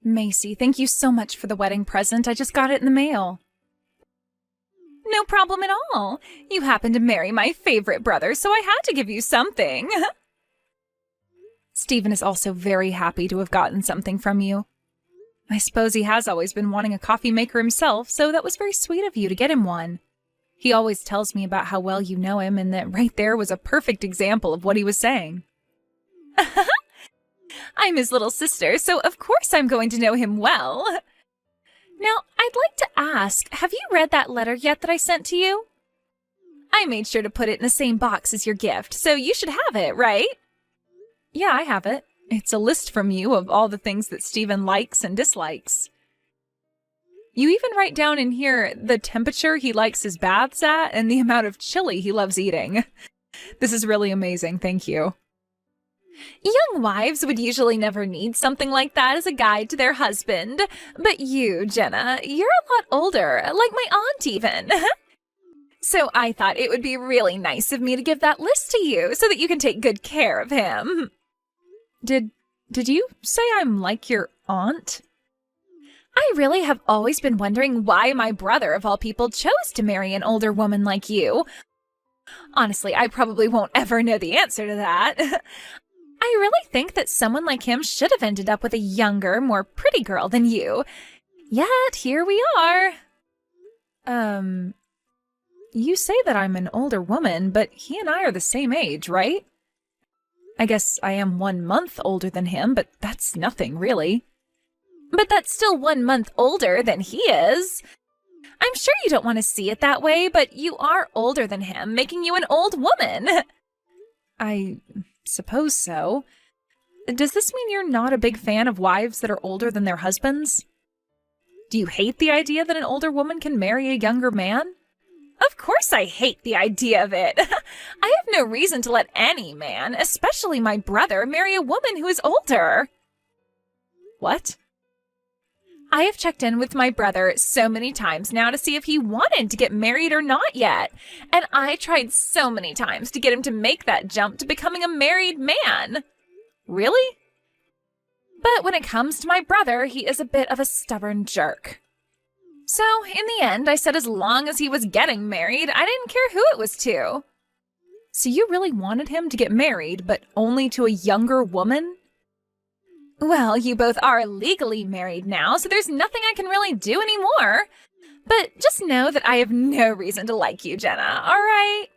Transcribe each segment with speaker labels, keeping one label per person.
Speaker 1: Macy, thank you so much for the wedding present. I just got it in the mail. No problem at all. You happened to marry my favorite brother, so I had to give you something. Stephen is also very happy to have gotten something from you. I suppose he has always been wanting a coffee maker himself, so that was very sweet of you to get him one. He always tells me about how well you know him, and that right there was a perfect example of what he was saying. I'm his little sister, so of course I'm going to know him well. Now, I'd like to ask, have you read that letter yet that I sent to you? I made sure to put it in the same box as your gift, so you should have it, right? Yeah, I have it. It's a list from you of all the things that Stephen likes and dislikes. You even write down in here the temperature he likes his baths at and the amount of chili he loves eating. This is really amazing, thank you. Young wives would usually never need something like that as a guide to their husband. But you, Jenna, you're a lot older, like my aunt even. So I thought it would be really nice of me to give that list to you so that you can take good care of him. Did you say I'm like your aunt? I really have always been wondering why my brother, of all people, chose to marry an older woman like you. Honestly, I probably won't ever know the answer to that. I really think that someone like him should have ended up with a younger, more pretty girl than you. Yet, here we are. You say that I'm an older woman, but he and I are the same age, right? I guess I am 1 month older than him, but that's nothing, really. But that's still 1 month older than he is. I'm sure you don't want to see it that way, but you are older than him, making you an old woman. I suppose so. Does this mean you're not a big fan of wives that are older than their husbands? Do you hate the idea that an older woman can marry a younger man? Of course I hate the idea of it. I have no reason to let any man, especially my brother, marry a woman who is older. What? I have checked in with my brother so many times now to see if he wanted to get married or not yet. And I tried so many times to get him to make that jump to becoming a married man. Really? But when it comes to my brother, he is a bit of a stubborn jerk. So, in the end, I said as long as he was getting married, I didn't care who it was to. So you really wanted him to get married, but only to a younger woman? Well, you both are legally married now, so there's nothing I can really do anymore. But just know that I have no reason to like you, Jenna, all right?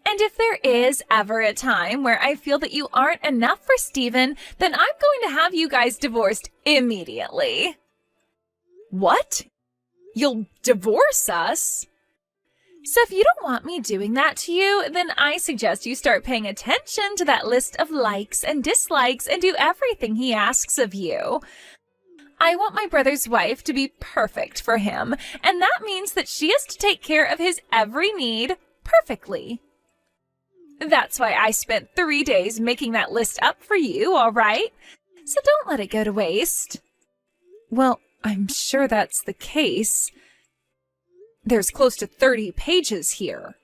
Speaker 1: And if there is ever a time where I feel that you aren't enough for Stephen, then I'm going to have you guys divorced immediately. What? You'll divorce us? So if you don't want me doing that to you, then I suggest you start paying attention to that list of likes and dislikes and do everything he asks of you. I want my brother's wife to be perfect for him, and that means that she has to take care of his every need perfectly. That's why I spent 3 days making that list up for you, all right? So don't let it go to waste. Well, I'm sure that's the case. There's close to 30 pages here.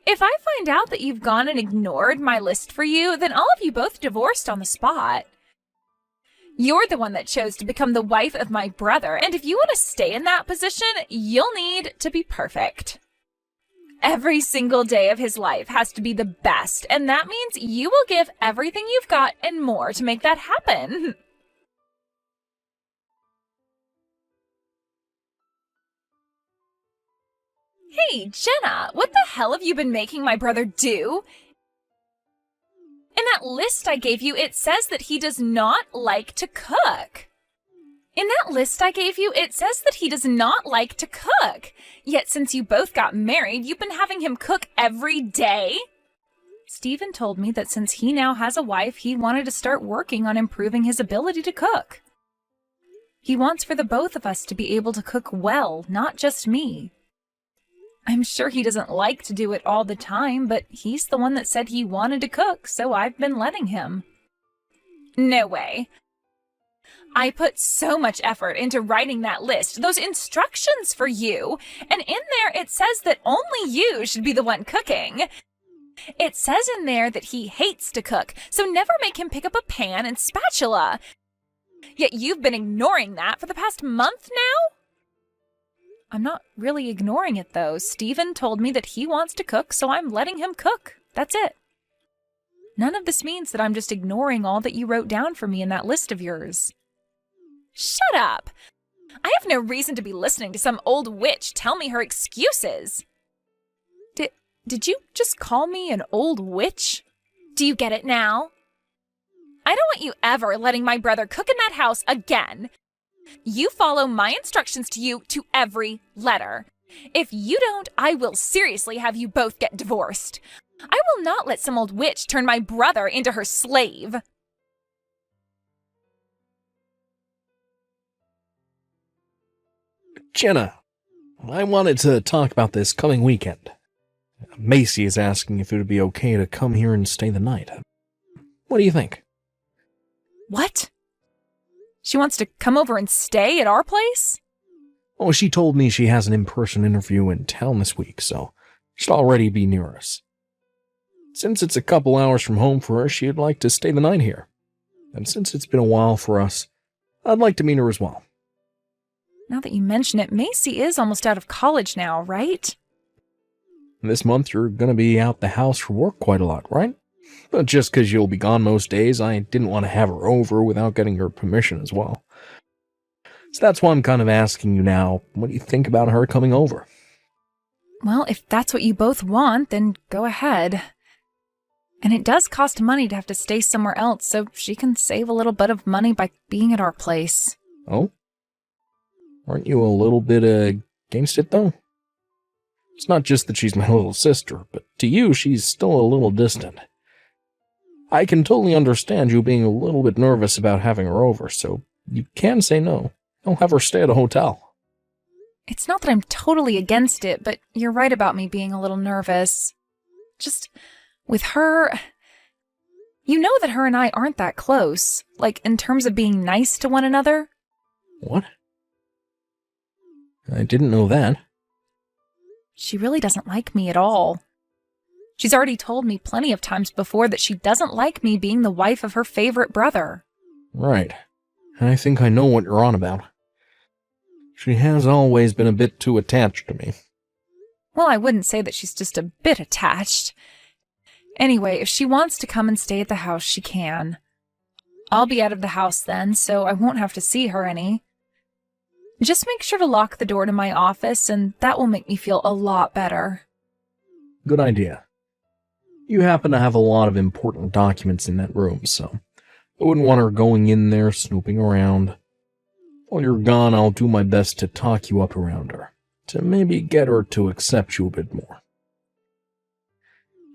Speaker 1: If I find out that you've gone and ignored my list for you, then I'll have you both divorced on the spot. You're the one that chose to become the wife of my brother, and if you want to stay in that position, you'll need to be perfect. Every single day of his life has to be the best, and that means you will give everything you've got and more to make that happen. Hey, Jenna, what the hell have you been making my brother do? In that list I gave you, it says that he does not like to cook. In that list I gave you, it says that he does not like to cook. Yet since you both got married, you've been having him cook every day? Stephen told me that since he now has a wife, he wanted to start working on improving his ability to cook. He wants for the both of us to be able to cook well, not just me. I'm sure he doesn't like to do it all the time, but he's the one that said he wanted to cook, so I've been letting him. No way. I put so much effort into writing that list, those instructions for you, and in there it says that only you should be the one cooking. It says in there that he hates to cook, so never make him pick up a pan and spatula. Yet you've been ignoring that for the past month now? I'm not really ignoring it, though. Steven told me that he wants to cook, so I'm letting him cook. That's it. None of this means that I'm just ignoring all that you wrote down for me in that list of yours. Shut up! I have no reason to be listening to some old witch tell me her excuses. Did you just call me an old witch? Do you get it now? I don't want you ever letting my brother cook in that house again. You follow my instructions to you to every letter. If you don't, I will seriously have you both get divorced. I will not let some old witch turn my brother into her slave.
Speaker 2: Jenna, I wanted to talk about this coming weekend. Macy is asking if it would be okay to come here and stay the night. What do you think?
Speaker 1: What? She wants to come over and stay at our place?
Speaker 2: Oh, she told me she has an in-person interview in town this week, so she'll already be near us. Since it's a couple hours from home for her, she'd like to stay the night here. And since it's been a while for us, I'd like to meet her as well.
Speaker 1: Now that you mention it, Macy is almost out of college now, right?
Speaker 2: This month you're gonna be out the house for work quite a lot, right? But just 'cause you'll be gone most days, I didn't want to have her over without getting her permission as well. So that's why I'm kind of asking you now, what do you think about her coming over?
Speaker 1: Well, if that's what you both want, then go ahead. And it does cost money to have to stay somewhere else, so she can save a little bit of money by being at our place.
Speaker 2: Oh? Aren't you a little bit against it, though? It's not just that she's my little sister, but to you, she's still a little distant. I can totally understand you being a little bit nervous about having her over, so you can say no. I'll have her stay at a hotel.
Speaker 1: It's not that I'm totally against it, but you're right about me being a little nervous. Just, with her, you know that her and I aren't that close, like in terms of being nice to one another.
Speaker 2: What? I didn't know that.
Speaker 1: She really doesn't like me at all. She's already told me plenty of times before that she doesn't like me being the wife of her favorite brother.
Speaker 2: Right. I think I know what you're on about. She has always been a bit too attached to me.
Speaker 1: Well, I wouldn't say that she's just a bit attached. Anyway, if she wants to come and stay at the house, she can. I'll be out of the house then, so I won't have to see her any. Just make sure to lock the door to my office, and that will make me feel a lot better.
Speaker 2: Good idea. You happen to have a lot of important documents in that room, so I wouldn't want her going in there snooping around. While you're gone, I'll do my best to talk you up around her, to maybe get her to accept you a bit more.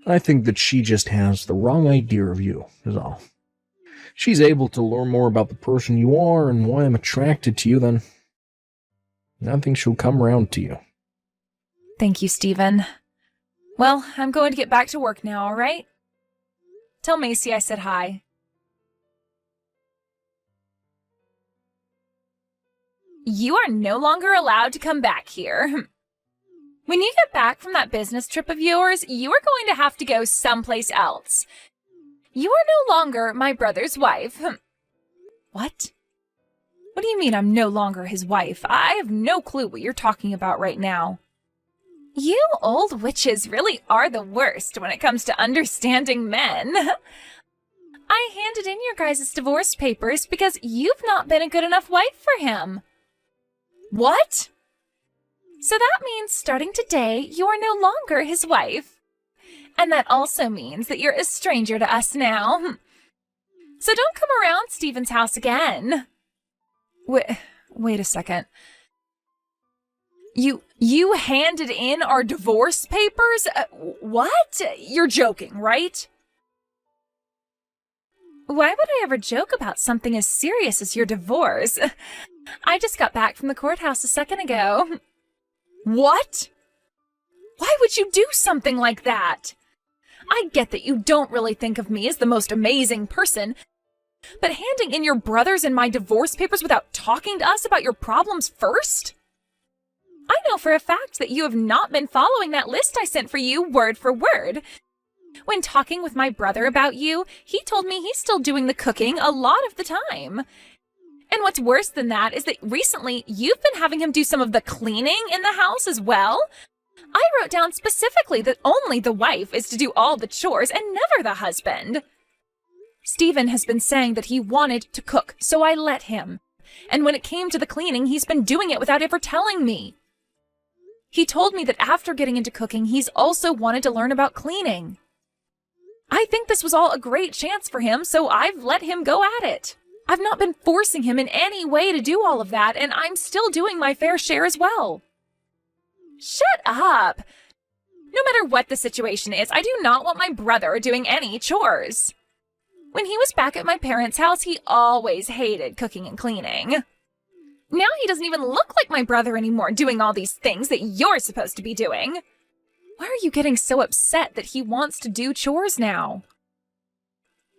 Speaker 2: I think that she just has the wrong idea of you, is all. She's able to learn more about the person you are and why I'm attracted to you, then I think she'll come around to you.
Speaker 1: Thank you, Steven. Well, I'm going to get back to work now, all right? Tell Macy I said hi. You are no longer allowed to come back here. When you get back from that business trip of yours, you are going to have to go someplace else. You are no longer my brother's wife. What? What do you mean I'm no longer his wife? I have no clue what you're talking about right now. You old witches really are the worst when it comes to understanding men. I handed in your guys' divorce papers because you've not been a good enough wife for him. What? So that means starting today, you are no longer his wife. And that also means that you're a stranger to us now. So don't come around Steven's house again. Wait a second. You handed in our divorce papers? What? You're joking, right? Why would I ever joke about something as serious as your divorce? I just got back from the courthouse a second ago. What? Why would you do something like that? I get that you don't really think of me as the most amazing person, but handing in your brothers and my divorce papers without talking to us about your problems first? I know for a fact that you have not been following that list I sent for you word for word. When talking with my brother about you, he told me he's still doing the cooking a lot of the time. And what's worse than that is that recently you've been having him do some of the cleaning in the house as well. I wrote down specifically that only the wife is to do all the chores and never the husband. Stephen has been saying that he wanted to cook, so I let him. And when it came to the cleaning, he's been doing it without ever telling me. He told me that after getting into cooking, he's also wanted to learn about cleaning. I think this was all a great chance for him, so I've let him go at it. I've not been forcing him in any way to do all of that, and I'm still doing my fair share as well. Shut up! No matter what the situation is, I do not want my brother doing any chores. When he was back at my parents' house, he always hated cooking and cleaning. Now he doesn't even look like my brother anymore, doing all these things that you're supposed to be doing. Why are you getting so upset that he wants to do chores now?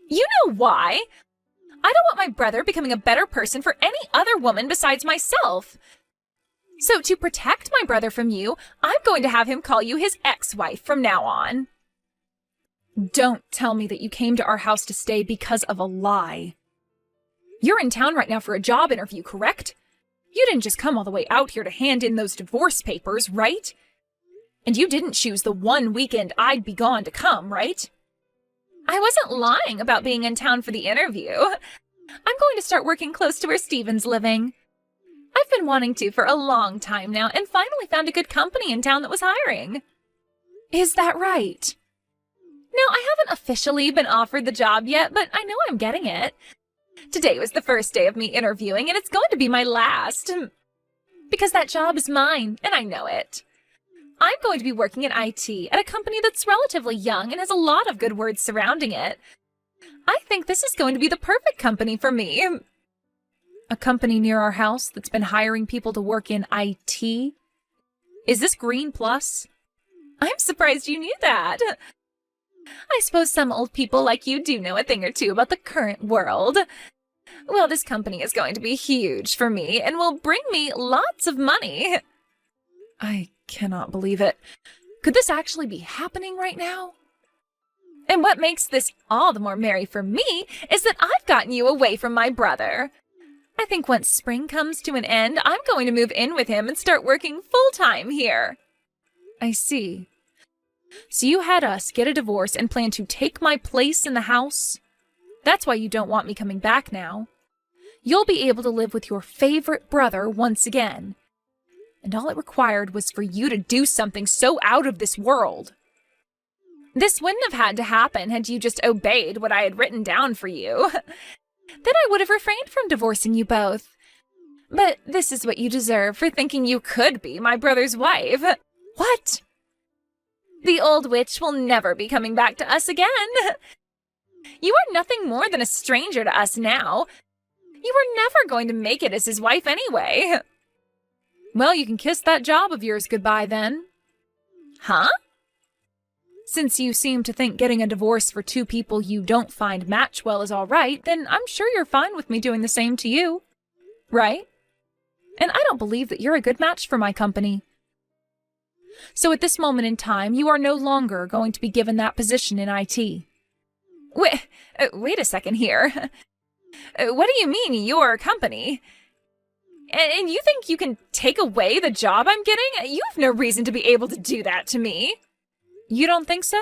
Speaker 1: You know why? I don't want my brother becoming a better person for any other woman besides myself. So to protect my brother from you, I'm going to have him call you his ex-wife from now on. Don't tell me that you came to our house to stay because of a lie. You're in town right now for a job interview, correct? You didn't just come all the way out here to hand in those divorce papers, right? And you didn't choose the one weekend I'd be gone to come, right? I wasn't lying about being in town for the interview. I'm going to start working close to where Stephen's living. I've been wanting to for a long time now and finally found a good company in town that was hiring. Is that right? No, I haven't officially been offered the job yet, but I know I'm getting it. Today was the first day of me interviewing, and it's going to be my last. Because that job is mine, and I know it. I'm going to be working in IT at a company that's relatively young and has a lot of good words surrounding it. I think this is going to be the perfect company for me. A company near our house that's been hiring people to work in IT? Is this Green Plus? I'm surprised you knew that. I suppose some old people like you do know a thing or two about the current world. Well, this company is going to be huge for me and will bring me lots of money. I cannot believe it. Could this actually be happening right now? And what makes this all the more merry for me is that I've gotten you away from my brother. I think once spring comes to an end, I'm going to move in with him and start working full-time here. I see. So you had us get a divorce and plan to take my place in the house? That's why you don't want me coming back now. You'll be able to live with your favorite brother once again. And all it required was for you to do something so out of this world. This wouldn't have had to happen had you just obeyed what I had written down for you. Then I would have refrained from divorcing you both. But this is what you deserve for thinking you could be my brother's wife. What? The old witch will never be coming back to us again. You are nothing more than a stranger to us now. You were never going to make it as his wife anyway. Well, you can kiss that job of yours goodbye then. Huh? Since you seem to think getting a divorce for two people you don't find match well is all right, then I'm sure you're fine with me doing the same to you. Right? And I don't believe that you're a good match for my company. So at this moment in time, you are no longer going to be given that position in IT. Wait a second here. What do you mean, your company? And you think you can take away the job I'm getting? You have no reason to be able to do that to me. You don't think so?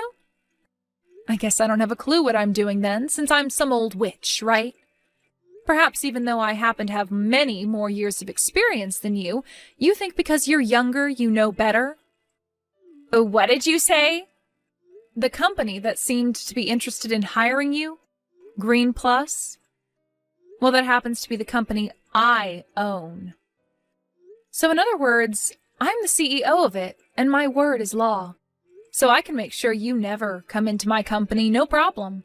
Speaker 1: I guess I don't have a clue what I'm doing then, since I'm some old witch, right? Perhaps even though I happen to have many more years of experience than you, you think because you're younger you know better? What did you say? The company that seemed to be interested in hiring you? Green Plus? Well, that happens to be the company I own. So in other words, I'm the CEO of it, and my word is law. So I can make sure you never come into my company, no problem.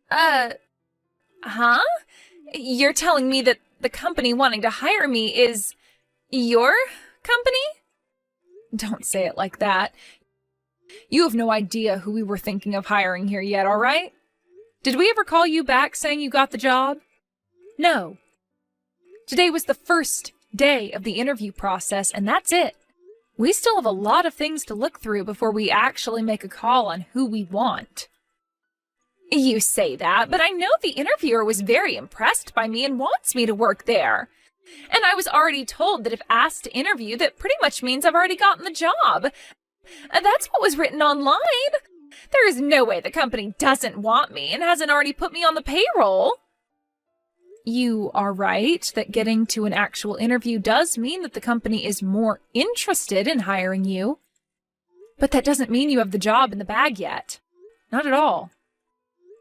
Speaker 1: Huh? You're telling me that the company wanting to hire me is your company? Don't say it like that. You have no idea who we were thinking of hiring here yet, all right? Did we ever call you back saying you got the job? No. Today was the first day of the interview process, and that's it. We still have a lot of things to look through before we actually make a call on who we want. You say that, but I know the interviewer was very impressed by me and wants me to work there. And I was already told that if asked to interview, that pretty much means I've already gotten the job. That's what was written online. There is no way the company doesn't want me and hasn't already put me on the payroll. You are right that getting to an actual interview does mean that the company is more interested in hiring you. But that doesn't mean you have the job in the bag yet. Not at all.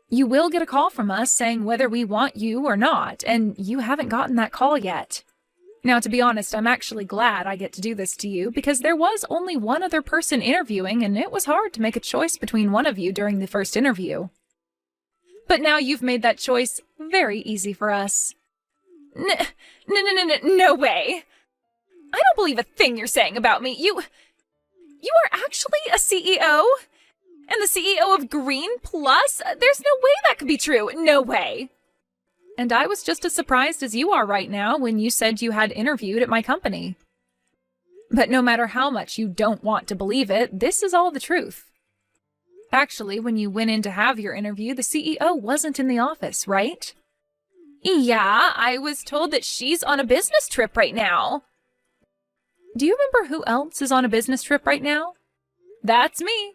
Speaker 1: You will get a call from us saying whether we want you or not, and you haven't gotten that call yet. Now, to be honest, I'm actually glad I get to do this to you because there was only one other person interviewing, and it was hard to make a choice between one of you during the first interview. But now you've made that choice very easy for us. No way. I don't believe a thing you're saying about me. You are actually a CEO? And the CEO of Green Plus? There's no way that could be true. No way. And I was just as surprised as you are right now when you said you had interviewed at my company. But no matter how much you don't want to believe it, this is all the truth. Actually, when you went in to have your interview, the CEO wasn't in the office, right? Yeah, I was told that she's on a business trip right now. Do you remember who else is on a business trip right now? That's me.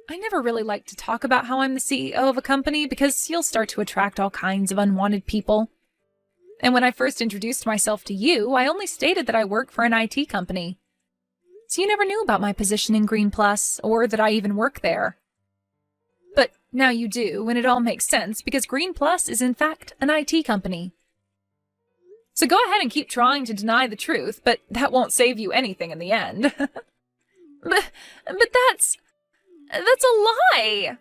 Speaker 1: I never really like to talk about how I'm the CEO of a company because you'll start to attract all kinds of unwanted people. And when I first introduced myself to you, I only stated that I work for an IT company. So you never knew about my position in Green Plus, or that I even work there. But now you do, and it all makes sense because Green Plus is in fact an IT company. So go ahead and keep trying to deny the truth, but that won't save you anything in the end. But that's a lie!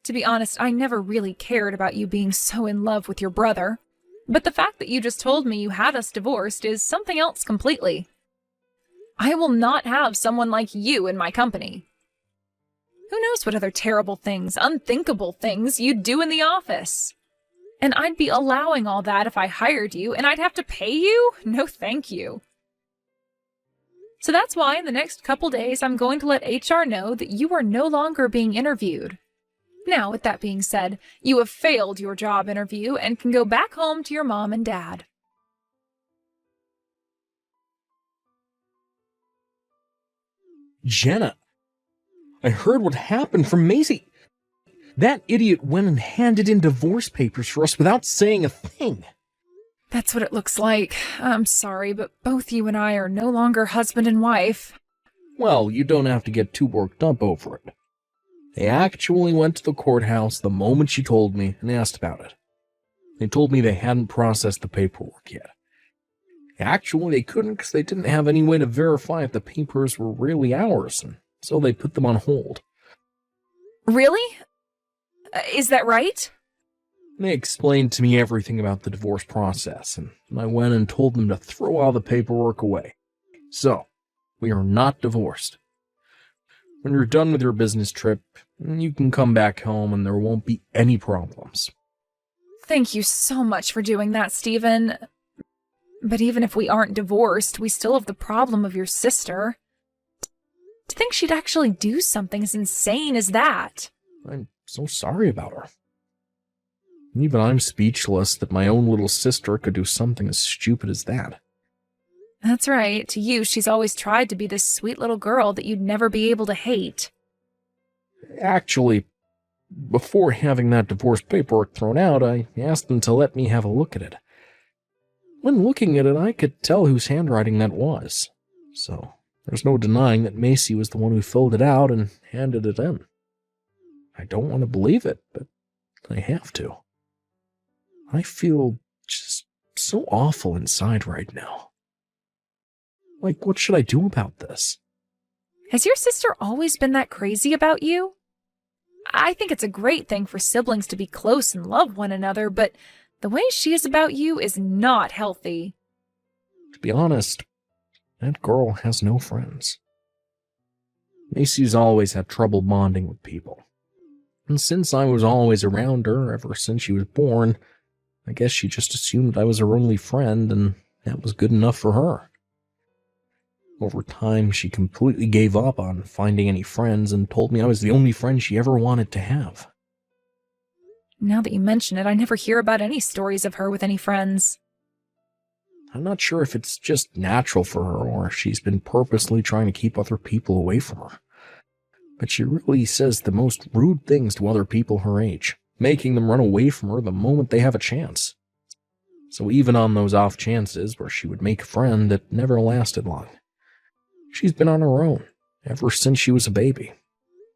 Speaker 1: To be honest, I never really cared about you being so in love with your brother. But the fact that you just told me you had us divorced is something else completely. I will not have someone like you in my company. Who knows what other terrible things, unthinkable things you'd do in the office? And I'd be allowing all that if I hired you, and I'd have to pay you? No thank you. So that's why in the next couple days I'm going to let HR know that you are no longer being interviewed. Now, with that being said, you have failed your job interview and can go back home to your mom and dad.
Speaker 2: Jenna, I heard what happened from Macy. That idiot went and handed in divorce papers for us without saying a thing.
Speaker 1: That's what it looks like. I'm sorry, but both you and I are no longer husband and wife.
Speaker 2: Well, you don't have to get too worked up over it. They actually went to the courthouse the moment she told me and asked about it. They told me they hadn't processed the paperwork yet. Actually, they couldn't because they didn't have any way to verify if the papers were really ours, and so they put them on hold.
Speaker 1: Really? Is that right?
Speaker 2: They explained to me everything about the divorce process, and I went and told them to throw all the paperwork away. So, we are not divorced. When you're done with your business trip, you can come back home and there won't be any problems.
Speaker 1: Thank you so much for doing that, Stephen. But even if we aren't divorced, we still have the problem of your sister. To think she'd actually do something as insane as that.
Speaker 2: I'm so sorry about her. Even I'm speechless that my own little sister could do something as stupid as that.
Speaker 1: That's right. To you, she's always tried to be this sweet little girl that you'd never be able to hate.
Speaker 2: Actually, before having that divorce paperwork thrown out, I asked them to let me have a look at it. When looking at it, I could tell whose handwriting that was. So, there's no denying that Macy was the one who filled it out and handed it in. I don't want to believe it, but I have to. I feel just so awful inside right now. Like, what should I do about this?
Speaker 1: Has your sister always been that crazy about you? I think it's a great thing for siblings to be close and love one another, but the way she is about you is not healthy.
Speaker 2: To be honest, that girl has no friends. Macy's always had trouble bonding with people. And since I was always around her ever since she was born, I guess she just assumed I was her only friend, and that was good enough for her. Over time, she completely gave up on finding any friends and told me I was the only friend she ever wanted to have.
Speaker 1: Now that you mention it, I never hear about any stories of her with any friends.
Speaker 2: I'm not sure if it's just natural for her or if she's been purposely trying to keep other people away from her. But she really says the most rude things to other people her age, making them run away from her the moment they have a chance. So even on those off chances where she would make a friend, it never lasted long. She's been on her own ever since she was a baby.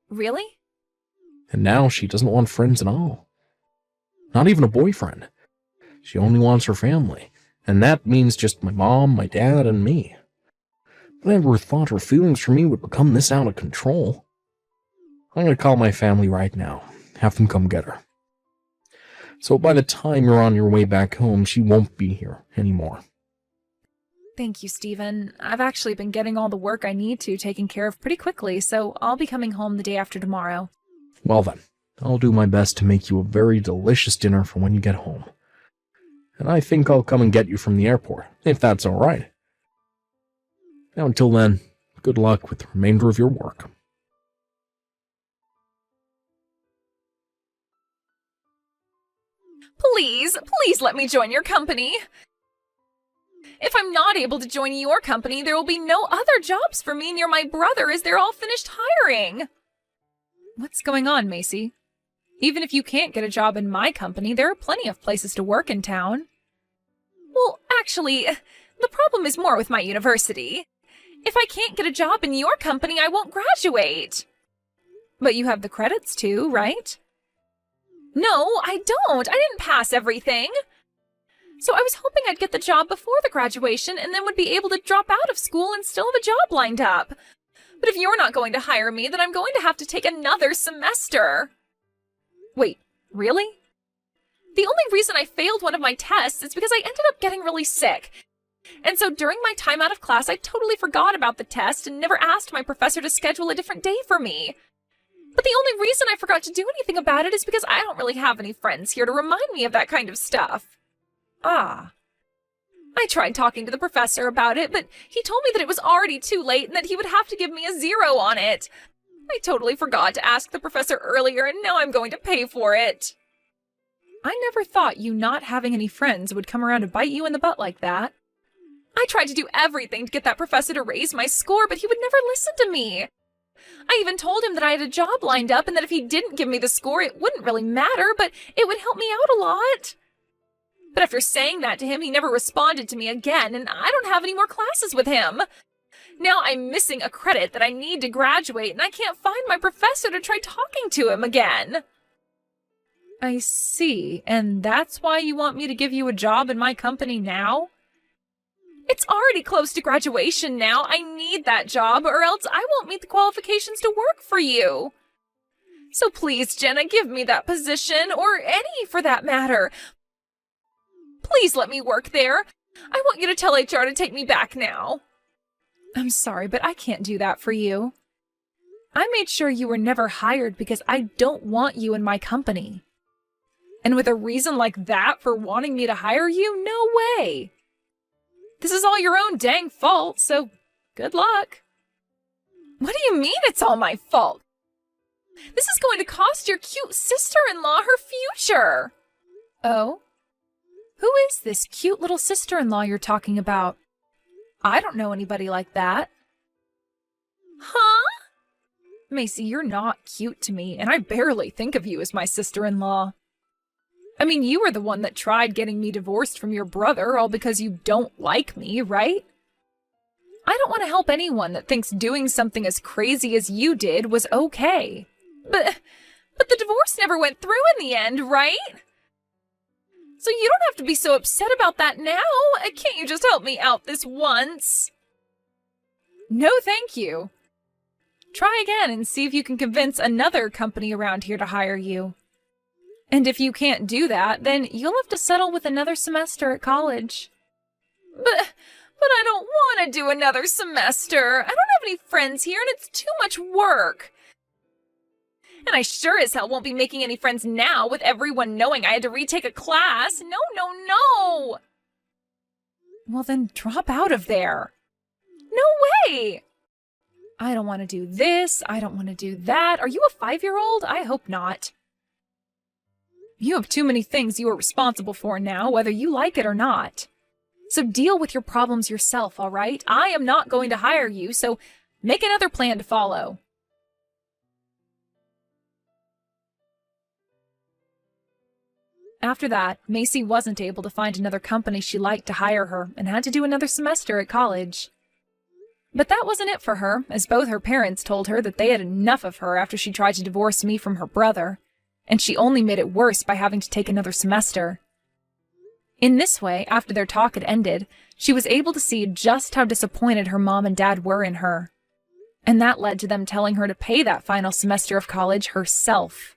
Speaker 1: Really?
Speaker 2: And now she doesn't want friends at all. Not even a boyfriend. She only wants her family, and that means just my mom, my dad, and me. I never thought her feelings for me would become this out of control. I'm going to call my family right now, have them come get her. So by the time you're on your way back home, she won't be here anymore.
Speaker 1: Thank you, Stephen. I've actually been getting all the work I need to taken care of pretty quickly, so I'll be coming home the day after tomorrow.
Speaker 2: Well then, I'll do my best to make you a very delicious dinner for when you get home. And I think I'll come and get you from the airport, if that's all right. Now until then, good luck with the remainder of your work.
Speaker 1: Please let me join your company. If I'm not able to join your company, there will be no other jobs for me near my brother as they're all finished hiring. What's going on, Macy? Even if you can't get a job in my company, there are plenty of places to work in town. Well, actually, the problem is more with my university. If I can't get a job in your company, I won't graduate. But you have the credits too, right? No, I don't. I didn't pass everything. So I was hoping I'd get the job before the graduation and then would be able to drop out of school and still have a job lined up. But if you're not going to hire me, then I'm going to have to take another semester. Wait, really? The only reason I failed one of my tests is because I ended up getting really sick. And so during my time out of class, I totally forgot about the test and never asked my professor to schedule a different day for me. But the only reason I forgot to do anything about it is because I don't really have any friends here to remind me of that kind of stuff. Ah. I tried talking to the professor about it, but he told me that it was already too late and that he would have to give me a 0 on it. I totally forgot to ask the professor earlier, and now I'm going to pay for it. I never thought you not having any friends would come around to bite you in the butt like that. I tried to do everything to get that professor to raise my score, but he would never listen to me. I even told him that I had a job lined up and that if he didn't give me the score, it wouldn't really matter, but it would help me out a lot. But after saying that to him, he never responded to me again, and I don't have any more classes with him. Now I'm missing a credit that I need to graduate, and I can't find my professor to try talking to him again. I see, and that's why you want me to give you a job in my company now? It's already close to graduation now. I need that job, or else I won't meet the qualifications to work for you. So please, Jenna, give me that position, or any for that matter. Please let me work there. I want you to tell HR to take me back now. I'm sorry, but I can't do that for you. I made sure you were never hired because I don't want you in my company. And with a reason like that for wanting me to hire you, no way. This is all your own dang fault, so good luck. What do you mean it's all my fault? This is going to cost your cute sister-in-law her future. Oh? Who is this cute little sister-in-law you're talking about? I don't know anybody like that. Huh? Macy, you're not cute to me, and I barely think of you as my sister-in-law. I mean, you were the one that tried getting me divorced from your brother, all because you don't like me, right? I don't want to help anyone that thinks doing something as crazy as you did was okay. But the divorce never went through in the end, right? So you don't have to be so upset about that now. Can't you just help me out this once? No, thank you. Try again and see if you can convince another company around here to hire you. And if you can't do that, then you'll have to settle with another semester at college. But I don't want to do another semester. I don't have any friends here and it's too much work. And I sure as hell won't be making any friends now with everyone knowing I had to retake a class. No. Well then drop out of there. No way! I don't want to do this. I don't want to do that. Are you a 5-year-old? I hope not. You have too many things you are responsible for now, whether you like it or not. So deal with your problems yourself, all right? I am not going to hire you, so make another plan to follow. After that, Macy wasn't able to find another company she liked to hire her and had to do another semester at college. But that wasn't it for her, as both her parents told her that they had enough of her after she tried to divorce me from her brother, and she only made it worse by having to take another semester. In this way, after their talk had ended, she was able to see just how disappointed her mom and dad were in her. And that led to them telling her to pay that final semester of college herself.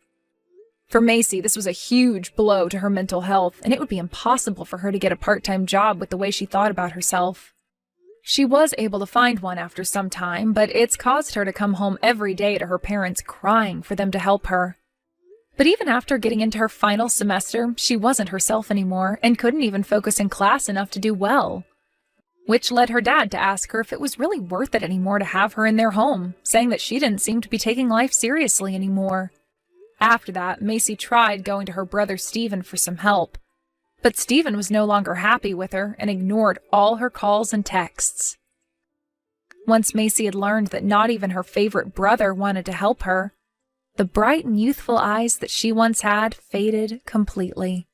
Speaker 1: For Macy, this was a huge blow to her mental health, and it would be impossible for her to get a part-time job with the way she thought about herself. She was able to find one after some time, but it's caused her to come home every day to her parents crying for them to help her. But even after getting into her final semester, she wasn't herself anymore and couldn't even focus in class enough to do well. Which led her dad to ask her if it was really worth it anymore to have her in their home, saying that she didn't seem to be taking life seriously anymore. After that, Macy tried going to her brother Stephen for some help. But Stephen was no longer happy with her and ignored all her calls and texts. Once Macy had learned that not even her favorite brother wanted to help her, the bright and youthful eyes that she once had faded completely.